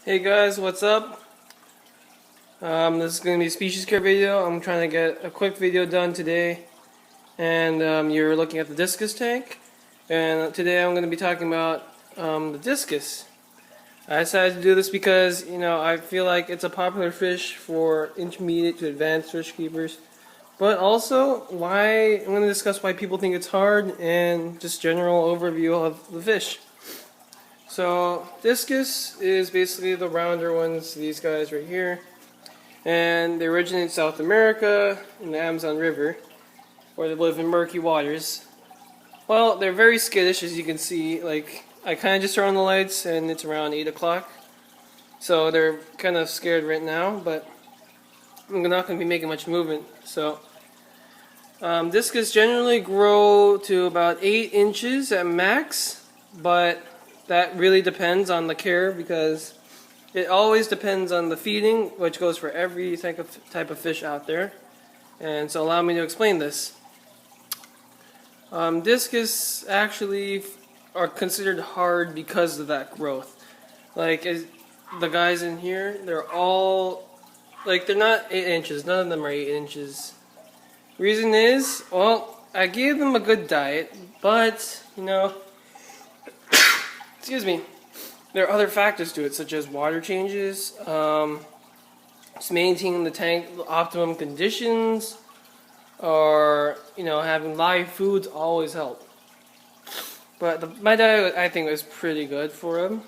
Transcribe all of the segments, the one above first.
Hey guys, what's up? This is going to be a species care video. I'm trying to get a quick video done today. And you're looking at the Discus tank. And today I'm going to be talking about the Discus. I decided to do this because, I feel like it's a popular fish for intermediate to advanced fish keepers. But also, I'm going to discuss why people think it's hard and just general overview of the fish. So, Discus is basically the rounder ones, these guys right here. And they originate in South America, in the Amazon River, where they live in murky waters. Well, they're very skittish, as you can see. Like, I kind of just turn on the lights, and it's around 8 o'clock. So they're kind of scared right now, but I'm not going to be making much movement. So, Discus generally grow to about 8 inches at max, but that really depends on the care because it always depends on the feeding, which goes for every type of fish out there. And so allow me to explain this. Discus actually are considered hard because of that growth. Like the guys in here, they're all, like they're not 8 inches, none of them are 8 inches. Reason is, well, I gave them a good diet, but, excuse me, there are other factors to it, such as water changes, just maintaining the tank optimum conditions, or having live foods always help. But my diet, I think, was pretty good for them,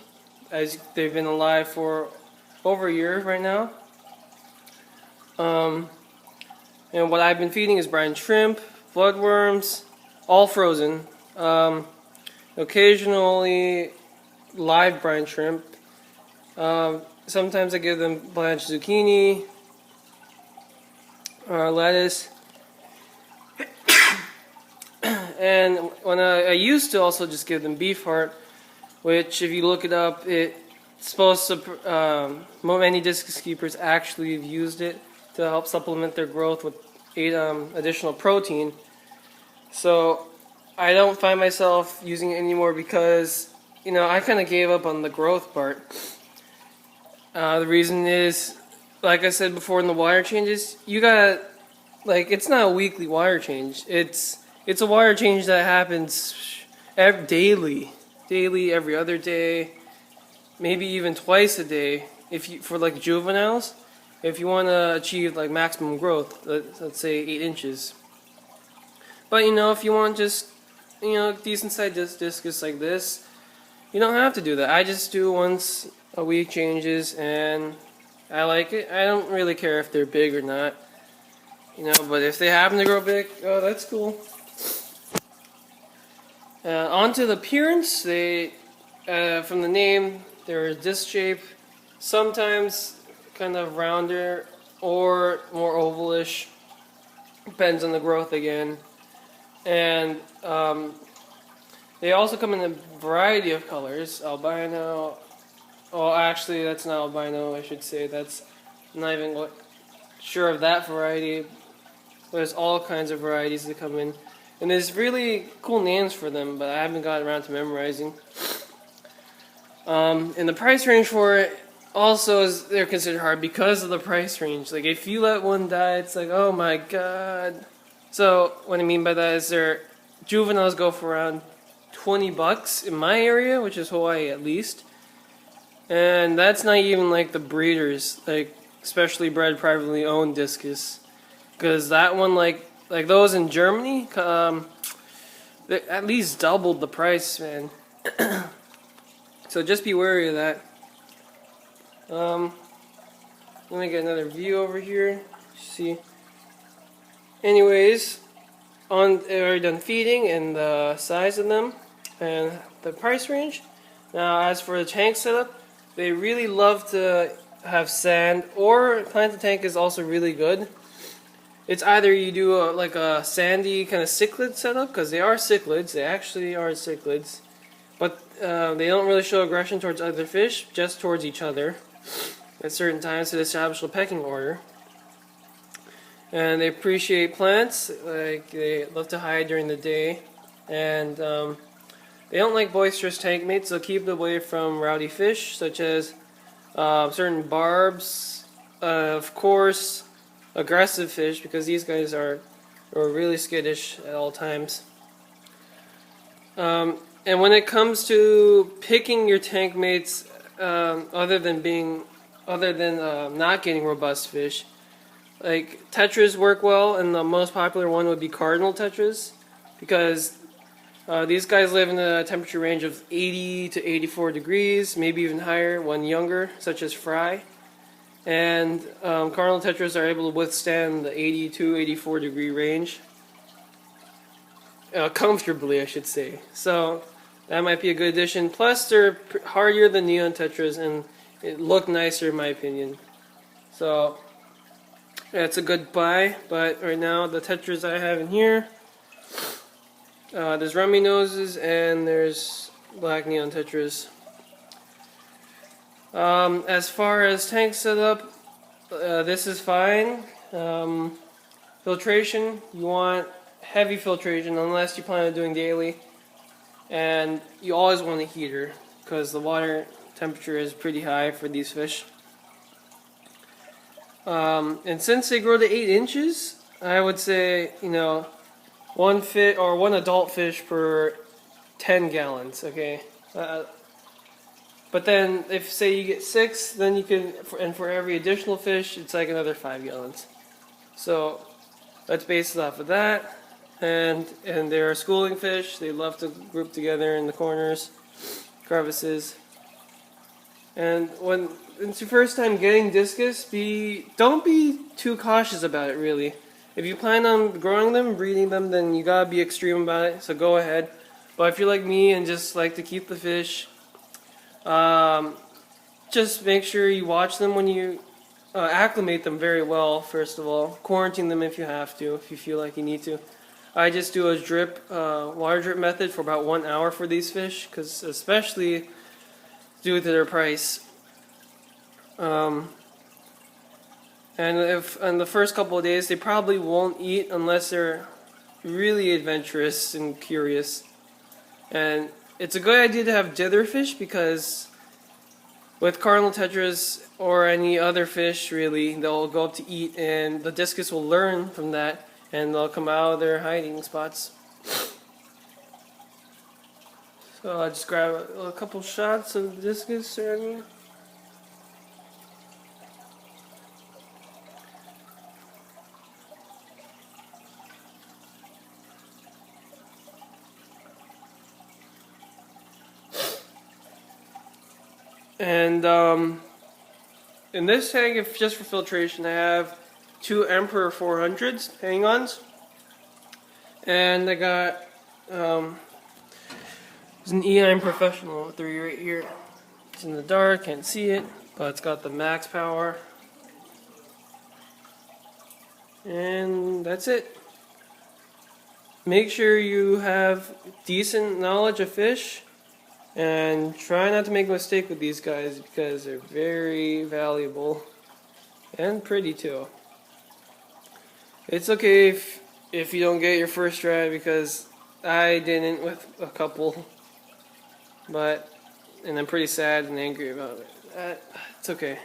as they've been alive for over a year right now. And what I've been feeding is brine shrimp, bloodworms, all frozen. Occasionally live brine shrimp. Sometimes I give them blanched zucchini or lettuce. And when I used to also just give them beef heart, which if you look it up, it's supposed to, many Discus keepers actually have used it to help supplement their growth with additional protein. So I don't find myself using it anymore because I kind of gave up on the growth part. The reason is, like I said before in the wire changes, you gotta, it's not a weekly wire change. It's a wire change that happens daily, every other day, maybe even twice a day. For juveniles, if you want to achieve maximum growth, let's say 8 inches. But if you want just decent sized discus like this, you don't have to do that. I just do once a week changes, and I like it. I don't really care if they're big or not, but if they happen to grow big, oh, that's cool. Onto the appearance, they, from the name, they're disc shape, sometimes kind of rounder or more ovalish, depends on the growth again. And they also come in a variety of colors. Albino. Oh, actually, that's not albino, I should say. That's not even sure of that variety. There's all kinds of varieties that come in. And there's really cool names for them, but I haven't gotten around to memorizing. And the price range for it also they're considered hard because of the price range. Like, if you let one die, it's like, oh my god. So, what I mean by that is their juveniles go for around $20 in my area, which is Hawaii at least. And that's not even the breeders, especially bred privately owned Discus. Because that one, like those in Germany, they at least doubled the price, man. So just be wary of that. Let me get another view over here. See. Anyways, already done feeding and the size of them and the price range. Now, as for the tank setup, they really love to have sand, or plant the tank is also really good. It's either you do a sandy kind of cichlid setup, because they are cichlids, they actually are cichlids, but they don't really show aggression towards other fish, just towards each other at certain times to establish a pecking order. And they appreciate plants, they love to hide during the day, and they don't like boisterous tank mates, so keep away from rowdy fish such as certain barbs, of course, aggressive fish, because these guys are really skittish at all times. And when it comes to picking your tank mates, other than not getting robust fish, like tetras work well, and the most popular one would be cardinal tetras, because these guys live in a temperature range of 80 to 84 degrees, maybe even higher when younger, such as fry. And cardinal tetras are able to withstand the 82, 84 degree range comfortably, I should say. So that might be a good addition. Plus, they're hardier than neon tetras, and it look nicer in my opinion. So that's a good buy. But right now, the tetras I have in here, there's rummy noses and there's black neon tetras. As far as tank setup, this is fine. Filtration, you want heavy filtration unless you plan on doing daily, and you always want a heater because the water temperature is pretty high for these fish. And since they grow to 8 inches, I would say, one adult fish per 10 gallons. Okay. But then, if say you get 6, then you can, and for every additional fish, it's like another 5 gallons. So let's base it off of that. And there are schooling fish. They love to group together in the corners, crevices. And when it's your first time getting discus, don't be too cautious about it. Really, if you plan on growing them, breeding them, then you gotta be extreme about it. So go ahead. But if you're like me and just like to keep the fish, just make sure you watch them when you acclimate them very well. First of all, quarantine them if you have to, if you feel like you need to. I just do a water drip method for about 1 hour for these fish, because especially due to their price. And if in the first couple of days, they probably won't eat unless they're really adventurous and curious. And it's a good idea to have dither fish, because with cardinal tetras or any other fish, really, they'll go up to eat, and the discus will learn from that, and they'll come out of their hiding spots. So I'll just grab a couple shots of discus right here. And in this tank, if just for filtration, I have 2 Emperor 400s hang-ons, and I got there's an E9 Professional 3 right here. It's in the dark, can't see it, but it's got the max power, and that's it. Make sure you have decent knowledge of fish, and try not to make a mistake with these guys, because they're very valuable and pretty too. It's okay if you don't get your first try, because I didn't with a couple, and I'm pretty sad and angry about it. It's okay.